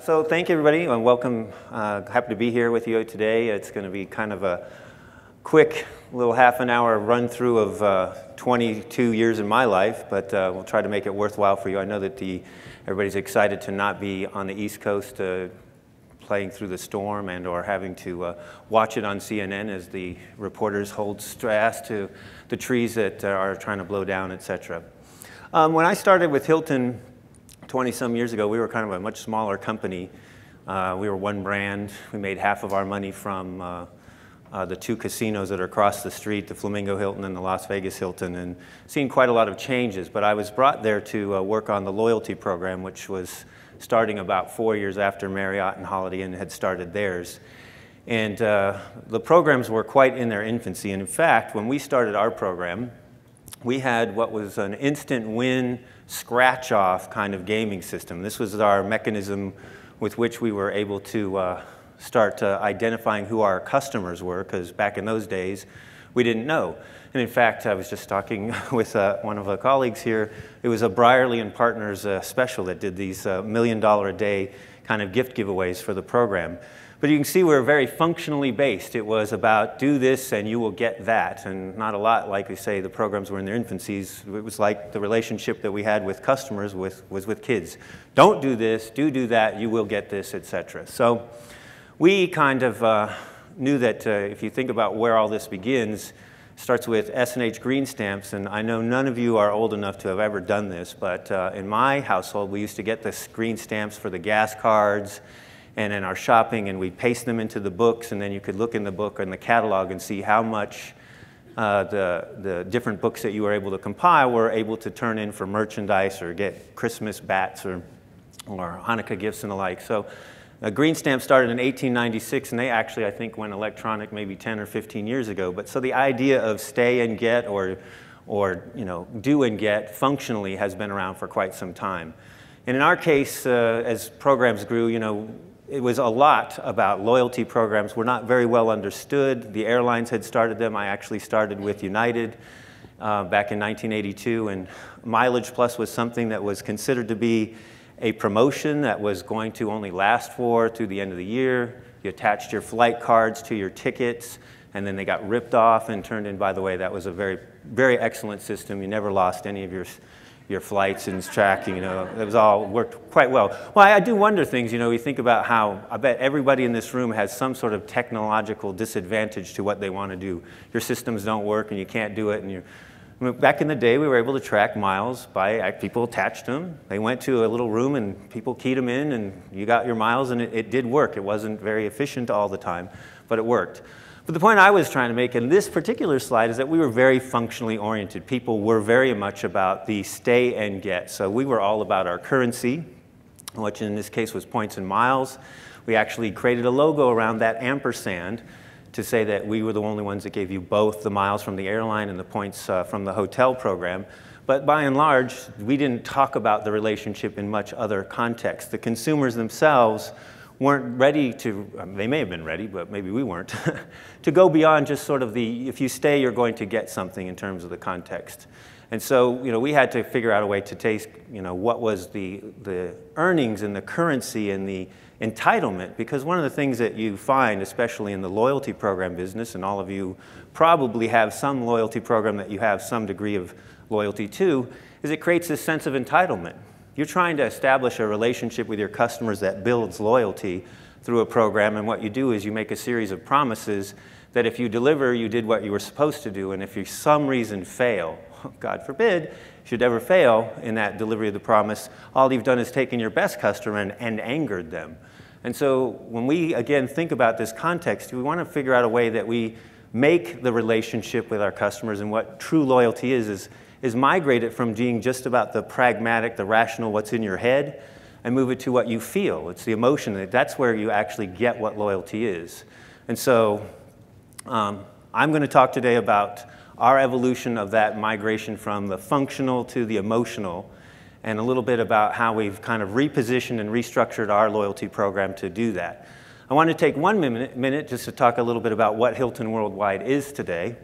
So thank you, everybody, and welcome. Happy to be here with you today. It's going to be kind of a quick little half an hour run through of 22 years in my life, but we'll try to make it worthwhile for you. I know that everybody's excited to not be on the East Coast playing through the storm and or having to watch it on CNN as the reporters hold fast to the trees that are trying to blow down, etc. When I started with Hilton 20-some years ago, we were kind of a much smaller company. We were one brand. We made half of our money from the two casinos that are across the street, the Flamingo Hilton and the Las Vegas Hilton, and seen quite a lot of changes. But I was brought there to work on the loyalty program, which was starting about 4 years after Marriott and Holiday Inn had started theirs. And the programs were quite in their infancy. And in fact, when we started our program, we had what was an instant win, scratch-off kind of gaming system. This was our mechanism with which we were able to start identifying who our customers were, because back in those days, we didn't know. And in fact, I was just talking with one of our colleagues here. It was a Brierley and Partners special that did these $1 million a day kind of gift giveaways for the program. But you can see we're very functionally based. It was about do this and you will get that, and not a lot, like we say, the programs were in their infancies. It was like the relationship that we had with customers was with kids. Don't do this, do that, you will get this, etc. So we kind of knew that if you think about where all this begins, it starts with S&H green stamps, and I know none of you are old enough to have ever done this, but in my household we used to get the green stamps for the gas cards and in our shopping, and we'd paste them into the books, and then you could look in the book or in the catalog and see how much the different books that you were able to compile were able to turn in for merchandise or get Christmas bats or Hanukkah gifts and the like. So green stamp started in 1896, and they actually, I think, went electronic maybe 10 or 15 years ago. But so the idea of stay and get or do and get functionally has been around for quite some time. And in our case, as programs grew, it was a lot about loyalty programs. Were not very well understood. The airlines had started them. I actually started with United back in 1982, and Mileage Plus was something that was considered to be a promotion that was going to only last through the end of the year. You attached your flight cards to your tickets, and then they got ripped off and turned in. By the way, that was a very, very excellent system. You never lost any of your flights and tracking, it was all worked quite well. Well, I do wonder things, we think about how, I bet everybody in this room has some sort of technological disadvantage to what they want to do. Your systems don't work and you can't do it, and back in the day, we were able to track miles by people attached them. They went to a little room and people keyed them in and you got your miles, and it did work. It wasn't very efficient all the time, but it worked. But the point I was trying to make in this particular slide is that we were very functionally oriented. People were very much about the stay and get. So we were all about our currency, which in this case was points and miles. We actually created a logo around that ampersand to say that we were the only ones that gave you both the miles from the airline and the points from the hotel program. But by and large, we didn't talk about the relationship in much other context. The consumers themselves weren't ready to, they may have been ready, but maybe we weren't, to go beyond just sort of if you stay, you're going to get something in terms of the context. And so, we had to figure out a way to taste, what was the earnings and the currency and the entitlement, because one of the things that you find, especially in the loyalty program business, and all of you probably have some loyalty program that you have some degree of loyalty to, is it creates this sense of entitlement. You're trying to establish a relationship with your customers that builds loyalty through a program, and what you do is you make a series of promises that if you deliver, you did what you were supposed to do, and if you for some reason fail, God forbid, should ever fail in that delivery of the promise, all you've done is taken your best customer and angered them. And so when we, again, think about this context, we want to figure out a way that we make the relationship with our customers, and what true loyalty is migrate it from being just about the pragmatic, the rational, what's in your head, and move it to what you feel. It's the emotion. That's where you actually get what loyalty is. And so I'm going to talk today about our evolution of that migration from the functional to the emotional, and a little bit about how we've kind of repositioned and restructured our loyalty program to do that. I want to take 1 minute just to talk a little bit about what Hilton Worldwide is today.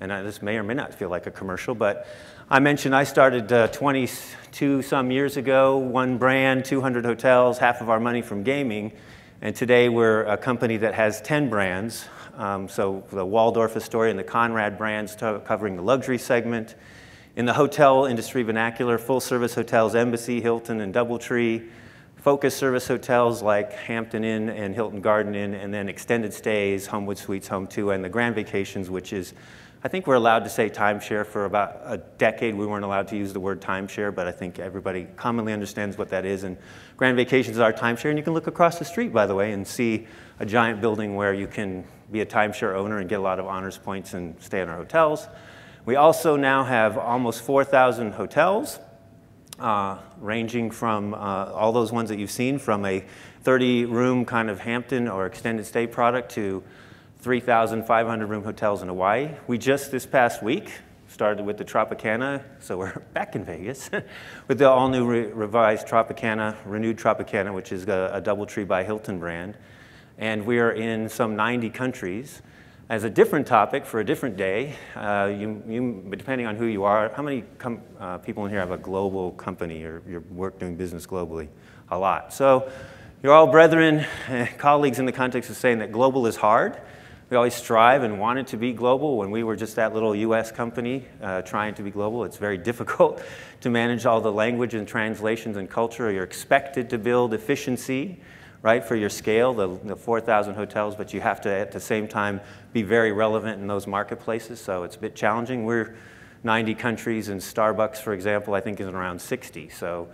And this may or may not feel like a commercial, but I mentioned I started 22 some years ago, one brand, 200 hotels, half of our money from gaming. And today we're a company that has 10 brands. So the Waldorf Astoria and the Conrad brands covering the luxury segment. In the hotel industry vernacular, full-service hotels, Embassy, Hilton, and DoubleTree. Focus service hotels like Hampton Inn and Hilton Garden Inn, and then extended stays, Homewood Suites, Home2, and the Grand Vacations, which is, I think we're allowed to say timeshare. For about a decade, we weren't allowed to use the word timeshare, but I think everybody commonly understands what that is. And Grand Vacations is our timeshare, and you can look across the street, by the way, and see a giant building where you can be a timeshare owner and get a lot of honors points and stay in our hotels. We also now have almost 4,000 hotels, ranging from all those ones that you've seen, from a 30-room kind of Hampton or extended stay product to 3,500 room hotels in Hawaii. We just this past week started with the Tropicana, so we're back in Vegas, with the all-new revised Tropicana, renewed Tropicana, which is a DoubleTree by Hilton brand. And we are in some 90 countries. As a different topic for a different day, depending on who you are, how many people in here have a global company or your work doing business globally? A lot. So you're all brethren, colleagues in the context of saying that global is hard. We always strive and wanted to be global. When we were just that little US company trying to be global, it's very difficult to manage all the language and translations and culture. You're expected to build efficiency, right, for your scale, the 4,000 hotels, but you have to, at the same time, be very relevant in those marketplaces, so it's a bit challenging. We're 90 countries, and Starbucks, for example, I think is around 60, so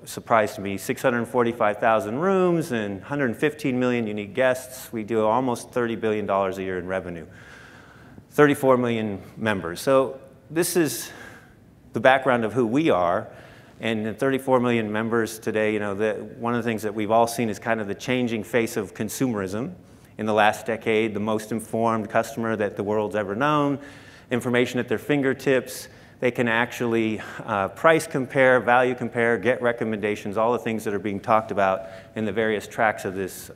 surprised to me, 645,000 rooms and 115 million unique guests. We do almost $30 billion a year in revenue, 34 million members. So this is the background of who we are. And 34 million members today, you know, one of the things that we've all seen is kind of the changing face of consumerism in the last decade, the most informed customer that the world's ever known, information at their fingertips. They can actually price compare, value compare, get recommendations, all the things that are being talked about in the various tracks of this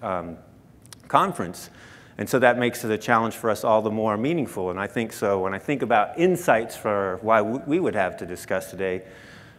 conference. And so that makes it a challenge for us all the more meaningful. And I think so when I think about insights for why we would have to discuss today,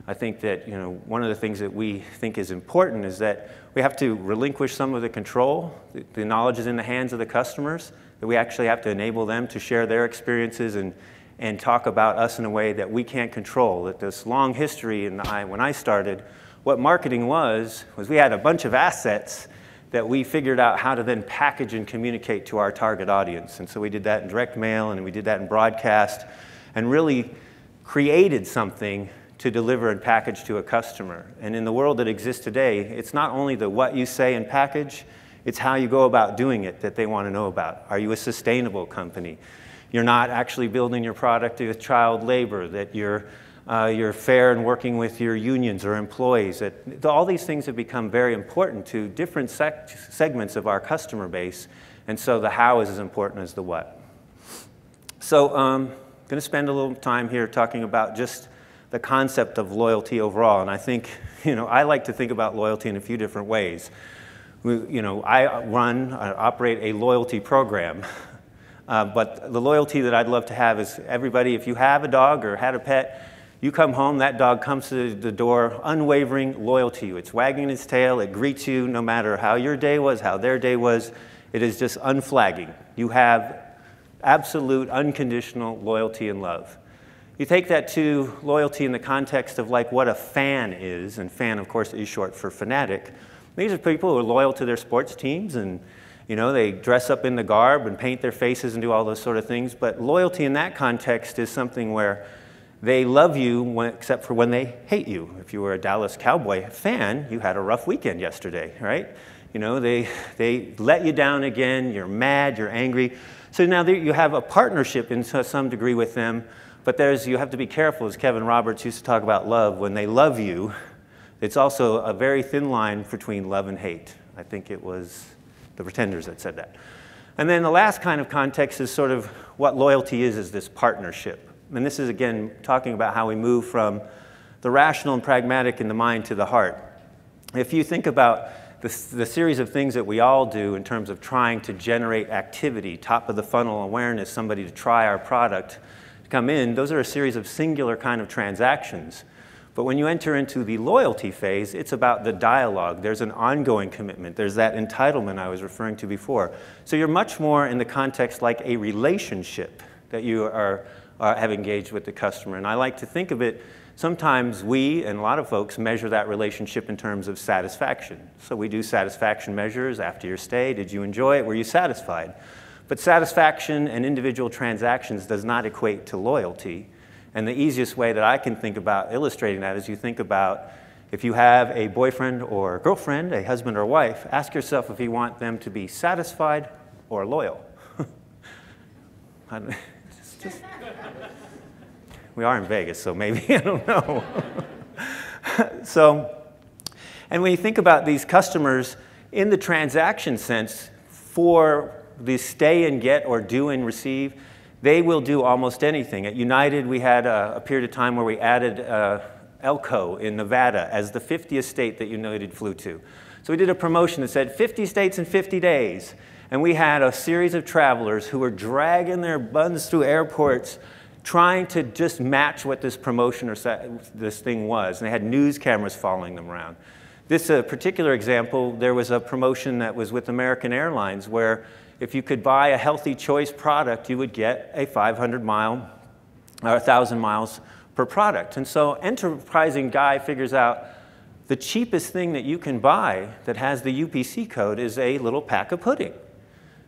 I think that, you know, one of the things that we think is important is that we have to relinquish some of the control. The knowledge is in the hands of the customers, that we actually have to enable them to share their experiences and talk about us in a way that we can't control. That this long history, and when I started, what marketing was we had a bunch of assets that we figured out how to then package and communicate to our target audience. And so we did that in direct mail, and we did that in broadcast, and really created something to deliver and package to a customer. And in the world that exists today, it's not only the what you say and package, it's how you go about doing it that they want to know about. Are you a sustainable company? You're not actually building your product with child labor, that you're fair in working with your unions or employees. That all these things have become very important to different segments of our customer base, and so the how is as important as the what. So I'm going to spend a little time here talking about just the concept of loyalty overall. And I think, you know, I like to think about loyalty in a few different ways. I operate a loyalty program. But the loyalty that I'd love to have is everybody, if you have a dog or had a pet, you come home, that dog comes to the door, unwavering loyal to you. It's wagging its tail, it greets you no matter how your day was, how their day was. It is just unflagging. You have absolute unconditional loyalty and love. You take that to loyalty in the context of like what a fan is, and fan, of course, is short for fanatic. These are people who are loyal to their sports teams, and you know, they dress up in the garb and paint their faces and do all those sort of things. But loyalty in that context is something where they love you except for when they hate you. If you were a Dallas Cowboy fan, you had a rough weekend yesterday, right? You know, they let you down again, you're mad, you're angry. So now you have a partnership in some degree with them. But you have to be careful, as Kevin Roberts used to talk about love. When they love you, it's also a very thin line between love and hate. I think it was the Pretenders that said that. And then the last kind of context is sort of what loyalty is this partnership. And this is, again, talking about how we move from the rational and pragmatic in the mind to the heart. If you think about the series of things that we all do in terms of trying to generate activity, top of the funnel awareness, somebody to try our product, to come in, those are a series of singular kind of transactions. But when you enter into the loyalty phase, it's about the dialogue. There's an ongoing commitment. There's that entitlement I was referring to before. So you're much more in the context like a relationship that you have engaged with the customer. And I like to think of it, sometimes we and a lot of folks measure that relationship in terms of satisfaction. So we do satisfaction measures after your stay. Did you enjoy it? Were you satisfied? But satisfaction and individual transactions does not equate to loyalty. And the easiest way that I can think about illustrating that is you think about if you have a boyfriend or girlfriend, a husband or wife, ask yourself if you want them to be satisfied or loyal. We are in Vegas, so maybe, I don't know. And when you think about these customers in the transaction sense, for the stay and get or do and receive, they will do almost anything. At United, we had a period of time where we added Elko in Nevada as the 50th state that United flew to. So we did a promotion that said 50 states in 50 days. And we had a series of travelers who were dragging their buns through airports trying to just match what this promotion or this thing was. And they had news cameras following them around. This particular example, there was a promotion that was with American Airlines where if you could buy a Healthy Choice product, you would get a 500-mile or 1,000 miles per product. And so enterprising guy figures out the cheapest thing that you can buy that has the UPC code is a little pack of pudding.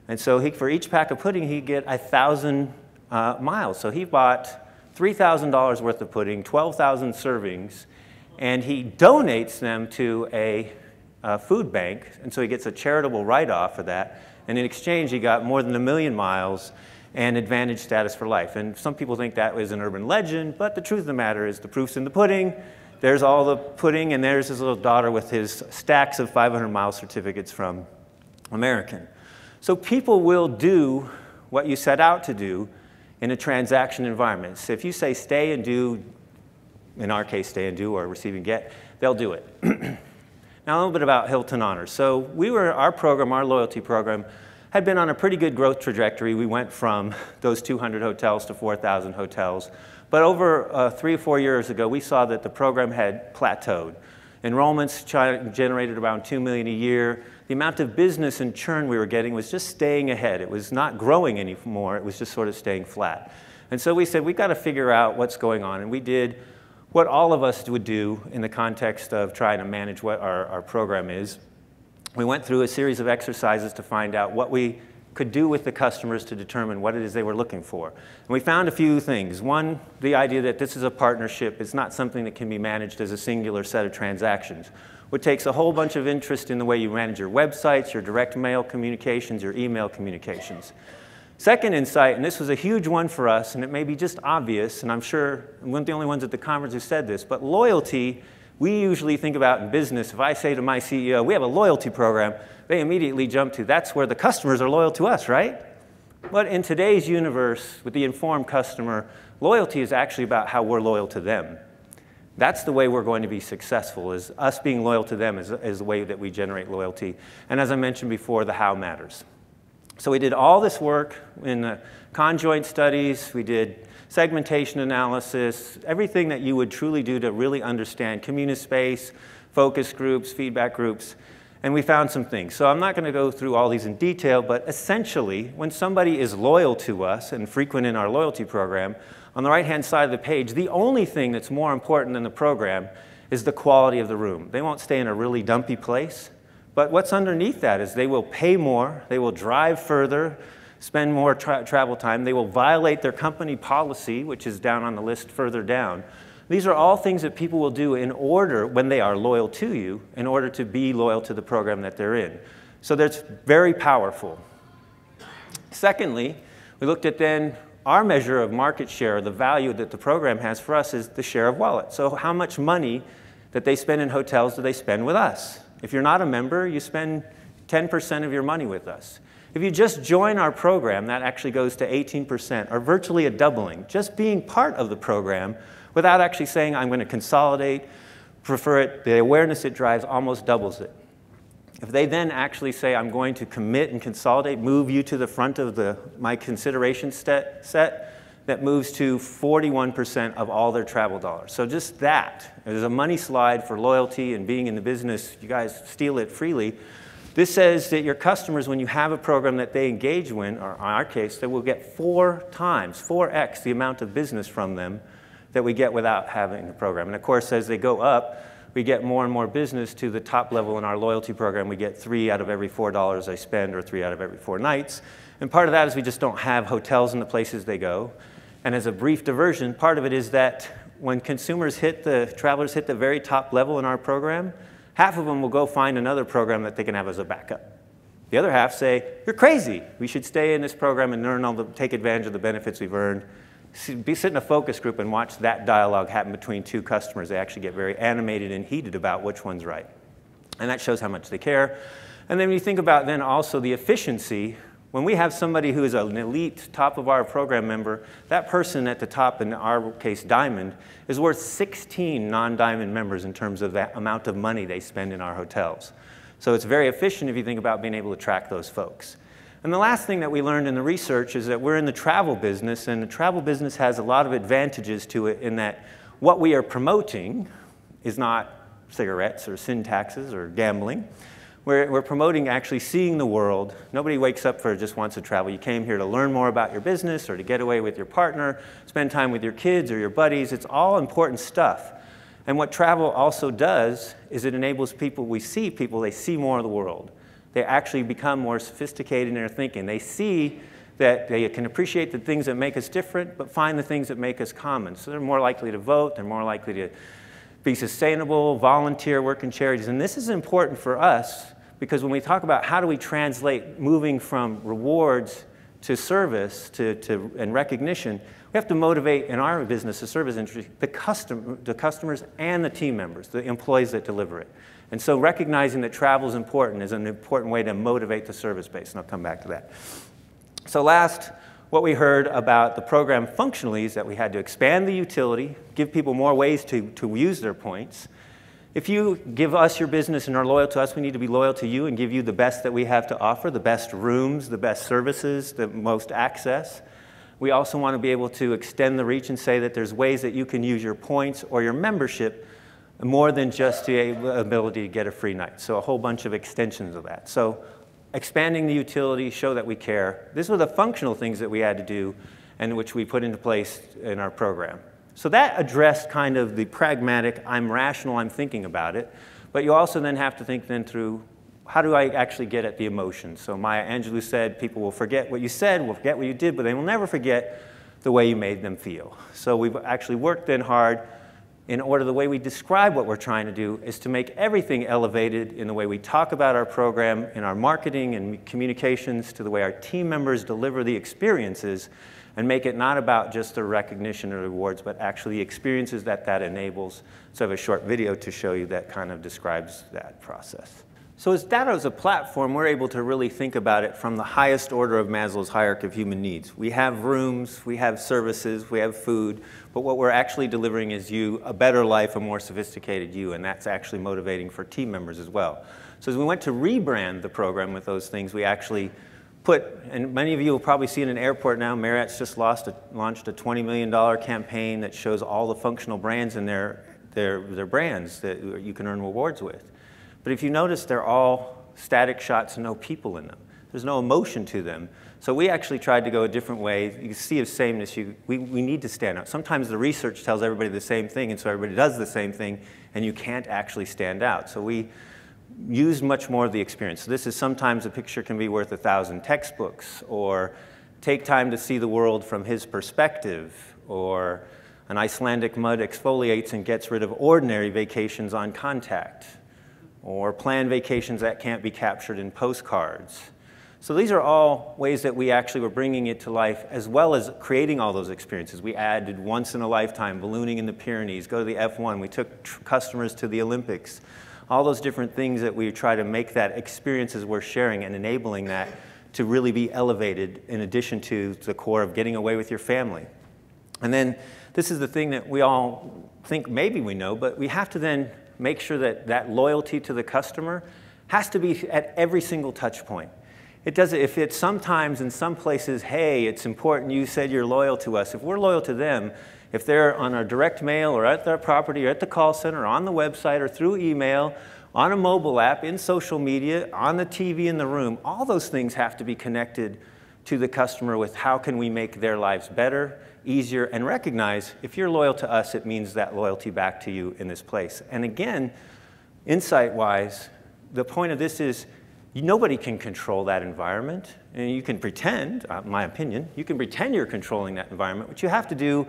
And so for each pack of pudding, he'd get 1,000 miles. So he bought $3,000 worth of pudding, 12,000 servings, and he donates them to a food bank. And so he gets a charitable write-off for that. And in exchange, he got more than 1 million miles and advantage status for life. And some people think that was an urban legend, but the truth of the matter is the proof's in the pudding. There's all the pudding, and there's his little daughter with his stacks of 500-mile certificates from American. So people will do what you set out to do in a transaction environment. So if you say stay and do, in our case, stay and do or receive and get, they'll do it. Now, a little bit about Hilton Honors. So our program, our loyalty program, had been on a pretty good growth trajectory. We went from those 200 hotels to 4,000 hotels. But over 3 or 4 years ago, we saw that the program had plateaued. Enrollments generated around 2 million a year. The amount of business and churn we were getting was just staying ahead. It was not growing anymore. It was just sort of staying flat. And so we said, we've got to figure out what's going on. And we did what all of us would do in the context of trying to manage what our program is. We went through a series of exercises to find out what we could do with the customers to determine what it is they were looking for. And we found a few things. One, the idea that this is a partnership. It's not something that can be managed as a singular set of transactions. It takes a whole bunch of interest in the way you manage your websites, your direct mail communications, your email communications. Second insight, and this was a huge one for us, and it may be just obvious, and I'm sure I'm one of the only ones at the conference who said this, but loyalty, we usually think about in business. If I say to my CEO, we have a loyalty program, they immediately jump to, that's where the customers are loyal to us, right? But in today's universe, with the informed customer, loyalty is actually about how we're loyal to them. That's the way we're going to be successful, is us being loyal to them is the way that we generate loyalty. And as I mentioned before, the how matters. So we did all this work in the conjoint studies, we did segmentation analysis, everything that you would truly do to really understand community space, focus groups, feedback groups, and we found some things. So I'm not going to go through all these in detail, but essentially, when somebody is loyal to us and frequent in our loyalty program, on the right-hand side of the page, the only thing that's more important than the program is the quality of the room. They won't stay in a really dumpy place. But what's underneath that is they will pay more, they will drive further, spend more travel time, they will violate their company policy, which is down on the list further down. These are all things that people will do in order, when they are loyal to you, in order to be loyal to the program that they're in. So that's very powerful. Secondly, we looked at then our measure of market share, the value that the program has for us is the share of wallet. So how much money that they spend in hotels do they spend with us? If you're not a member, you spend 10% of your money with us. If you just join our program, that actually goes to 18%, or virtually a doubling. Just being part of the program without actually saying, I'm going to consolidate, prefer it, the awareness it drives almost doubles it. If they then actually say, I'm going to commit and consolidate, move you to the front of my consideration set, that moves to 41% of all their travel dollars. So just that, there's a money slide for loyalty and being in the business, you guys steal it freely. This says that your customers, when you have a program that they engage in, or in our case, they will get 4x the amount of business from them that we get without having the program. And of course, as they go up, we get more and more business to the top level in our loyalty program. We get 3 out of every $4 they spend, or 3 out of every 4 nights. And part of that is we just don't have hotels in the places they go. And as a brief diversion, part of it is that when travelers hit the very top level in our program, half of them will go find another program that they can have as a backup. The other half say, you're crazy. We should stay in this program and take advantage of the benefits we've earned. Sit in a focus group and watch that dialogue happen between 2 customers. They actually get very animated and heated about which one's right. And that shows how much they care. And then when you think about then also the efficiency, when we have somebody who is an elite top of our program member, that person at the top, in our case Diamond, is worth 16 non-Diamond members in terms of that amount of money they spend in our hotels. So it's very efficient if you think about being able to track those folks. And the last thing that we learned in the research is that we're in the travel business, and the travel business has a lot of advantages to it in that what we are promoting is not cigarettes or sin taxes or gambling. We're promoting actually seeing the world. Nobody wakes up for just wants to travel. You came here to learn more about your business or to get away with your partner, spend time with your kids or your buddies. It's all important stuff. And what travel also does is it enables people, they see more of the world. They actually become more sophisticated in their thinking. They see that they can appreciate the things that make us different, but find the things that make us common. So they're more likely to vote, they're more likely to be sustainable, volunteer, work in charities. And this is important for us because when we talk about how do we translate moving from rewards to service and recognition, we have to motivate in our business, the service industry, the customers and the team members, the employees that deliver it. And so recognizing that travel is important is an important way to motivate the service base, and I'll come back to that. So last, what we heard about the program functionally is that we had to expand the utility, give people more ways to use their points. If you give us your business and are loyal to us, we need to be loyal to you and give you the best that we have to offer, the best rooms, the best services, the most access. We also want to be able to extend the reach and say that there's ways that you can use your points or your membership more than just the ability to get a free night. So a whole bunch of extensions of that. So expanding the utility, show that we care. These were the functional things that we had to do and which we put into place in our program. So that addressed kind of the pragmatic, I'm rational, I'm thinking about it. But you also then have to think then through, how do I actually get at the emotions? So Maya Angelou said, people will forget what you said, will forget what you did, but they will never forget the way you made them feel. So we've actually worked then hard in order, the way we describe what we're trying to do is to make everything elevated in the way we talk about our program, in our marketing and communications, to the way our team members deliver the experiences, and make it not about just the recognition or rewards, but actually the experiences that enables. So I have a short video to show you that kind of describes that process. So as data as a platform, we're able to really think about it from the highest order of Maslow's hierarchy of human needs. We have rooms, we have services, we have food, but what we're actually delivering is you a better life, a more sophisticated you, and that's actually motivating for team members as well. So as we went to rebrand the program with those things, we actually and many of you will probably see in an airport now, Marriott's just launched a $20 million campaign that shows all the functional brands in their brands that you can earn rewards with. But if you notice, they're all static shots and no people in them. There's no emotion to them. So we actually tried to go a different way. You can see a sameness. We need to stand out. Sometimes the research tells everybody the same thing, and so everybody does the same thing, and you can't actually stand out. So we used much more of the experience. So this is sometimes a picture can be worth 1,000 textbooks, or take time to see the world from his perspective, or an Icelandic mud exfoliates and gets rid of ordinary vacations on contact, or plan vacations that can't be captured in postcards. So these are all ways that we actually were bringing it to life, as well as creating all those experiences. We added once in a lifetime, ballooning in the Pyrenees, go to the F1. We took customers to the Olympics. All those different things that we try to make that experiences we're sharing and enabling that to really be elevated in addition to the core of getting away with your family. And then this is the thing that we all think maybe we know, but we have to then make sure that that loyalty to the customer has to be at every single touch point. It doesn't, if it's sometimes in some places, hey, it's important you said you're loyal to us. If we're loyal to them, if they're on our direct mail or at their property or at the call center or on the website or through email, on a mobile app, in social media, on the TV in the room, all those things have to be connected to the customer with how can we make their lives better, easier, and recognize if you're loyal to us, it means that loyalty back to you in this place. And again, insight-wise, the point of this is nobody can control that environment. And you can pretend, my opinion, you can pretend you're controlling that environment. What you have to do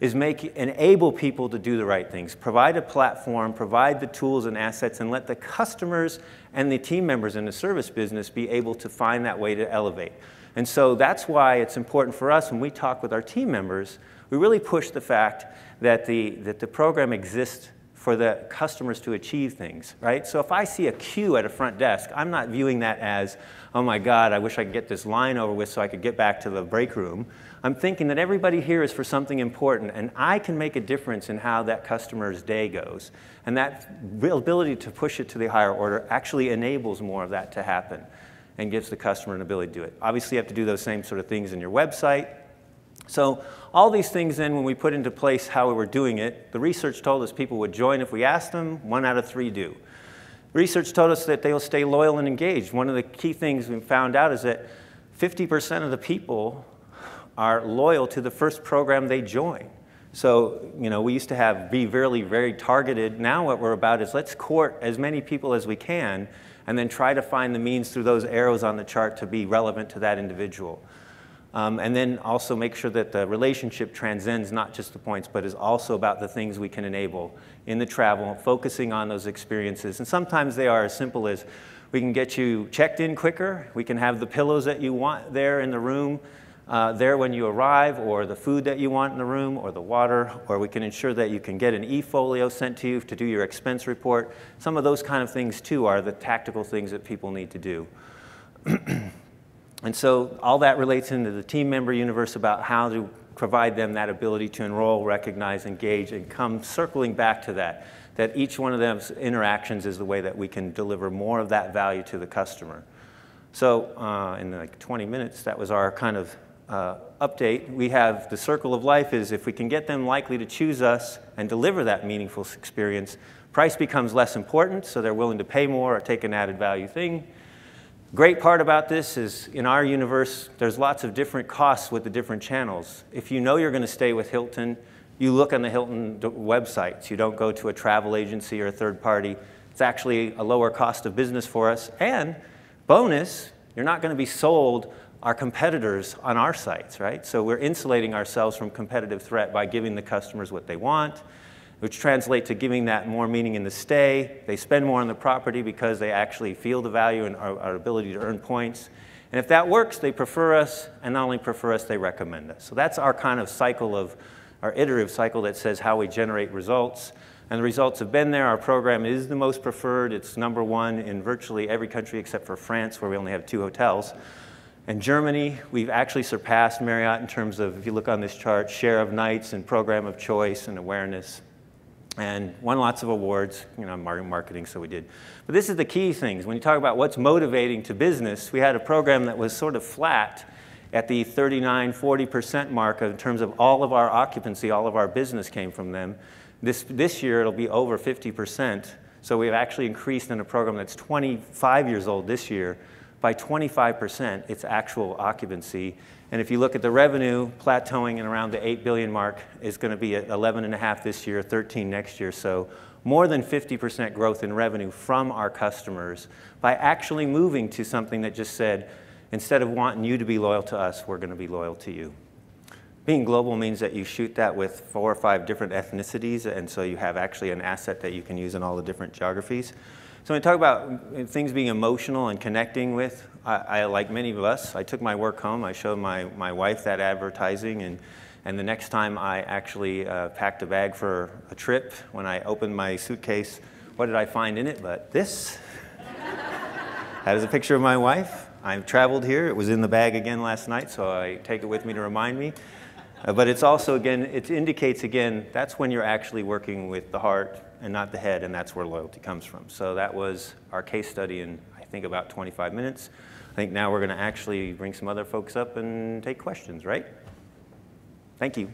is enable people to do the right things, provide a platform, provide the tools and assets, and let the customers and the team members in the service business be able to find that way to elevate. And so that's why it's important for us when we talk with our team members, we really push the fact that the program exists for the customers to achieve things, right? So if I see a queue at a front desk, I'm not viewing that as, oh my God, I wish I could get this line over with so I could get back to the break room. I'm thinking that everybody here is for something important, and I can make a difference in how that customer's day goes. And that ability to push it to the higher order actually enables more of that to happen and gives the customer an ability to do it. Obviously, you have to do those same sort of things in your website. So all these things then, when we put into place how we were doing it, the research told us people would join if we asked them, 1 out of 3 do. Research told us that they will stay loyal and engaged. One of the key things we found out is that 50% of the people are loyal to the first program they join. So, you know, we used to be very targeted. Now what we're about is let's court as many people as we can and then try to find the means through those arrows on the chart to be relevant to that individual. And then also make sure that the relationship transcends not just the points, but is also about the things we can enable in the travel, focusing on those experiences. And sometimes they are as simple as we can get you checked in quicker, we can have the pillows that you want there in the room, there when you arrive, or the food that you want in the room, or the water, or we can ensure that you can get an e-folio sent to you to do your expense report. Some of those kind of things, too, are the tactical things that people need to do. And so all that relates into the team member universe about how to provide them that ability to enroll, recognize, engage, and come circling back to that each one of those interactions is the way that we can deliver more of that value to the customer. So in like 20 minutes, that was our kind of update. We have the circle of life is if we can get them likely to choose us and deliver that meaningful experience, price becomes less important, so they're willing to pay more or take an added value thing. Great part about this is in our universe, there's lots of different costs with the different channels. If you know you're going to stay with Hilton, you look on the Hilton websites. You don't go to a travel agency or a third party. It's actually a lower cost of business for us. And bonus, you're not going to be sold our competitors on our sites, right? So we're insulating ourselves from competitive threat by giving the customers what they want, which translates to giving that more meaning in the stay. They spend more on the property because they actually feel the value and our ability to earn points. And if that works, they prefer us, and not only prefer us, they recommend us. So that's our kind of cycle our iterative cycle that says how we generate results. And the results have been there. Our program is the most preferred. It's #1 in virtually every country except for France, where we only have 2 hotels. In Germany, we've actually surpassed Marriott in terms of, if you look on this chart, share of nights and program of choice and awareness. And won lots of awards, you know, marketing, so we did. But this is the key things. When you talk about what's motivating to business, we had a program that was sort of flat at the 39–40% mark in terms of all of our occupancy, all of our business came from them. This year, it'll be over 50%. So we've actually increased in a program that's 25 years old this year by 25% its actual occupancy. And if you look at the revenue, plateauing in around the $8 billion mark is going to be at 11.5 this year, 13 next year. So more than 50% growth in revenue from our customers by actually moving to something that just said, instead of wanting you to be loyal to us, we're going to be loyal to you. Being global means that you shoot that with 4 or 5 different ethnicities, and so you have actually an asset that you can use in all the different geographies. So when we talk about things being emotional and connecting with, I like many of us, I took my work home. I showed my wife that advertising, and the next time I actually packed a bag for a trip, when I opened my suitcase, what did I find in it but this? That is a picture of my wife. I've traveled here. It was in the bag again last night, so I take it with me to remind me. But it's also, again, it indicates, again, that's when you're actually working with the heart and not the head, and that's where loyalty comes from. So that was our case study, and think about 25 minutes. I think now we're going to actually bring some other folks up and take questions, right? Thank you.